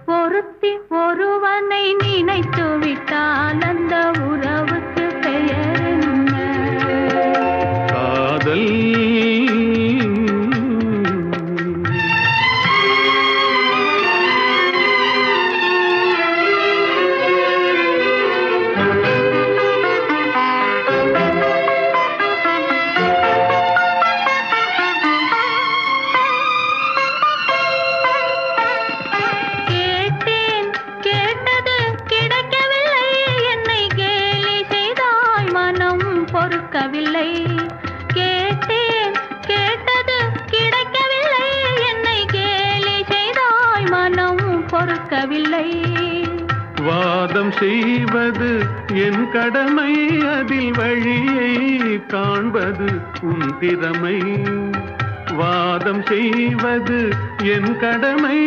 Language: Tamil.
பொருத்தி ஒருவனை நினைத்து விட்டால் அந்த உறவுக்கு பெயர் என்ன? காதல். பொறுக்கவில்லை. கேட்டேன், கேட்டது கிடைக்கவில்லை. என்னை கேலி செய்தாய், மனம் பொறுக்கவில்லை. வாதம் செய்வது என் கடமை, அதில் வழியை காண்பது உன் திறமை. வாதம் செய்வது என் கடமை.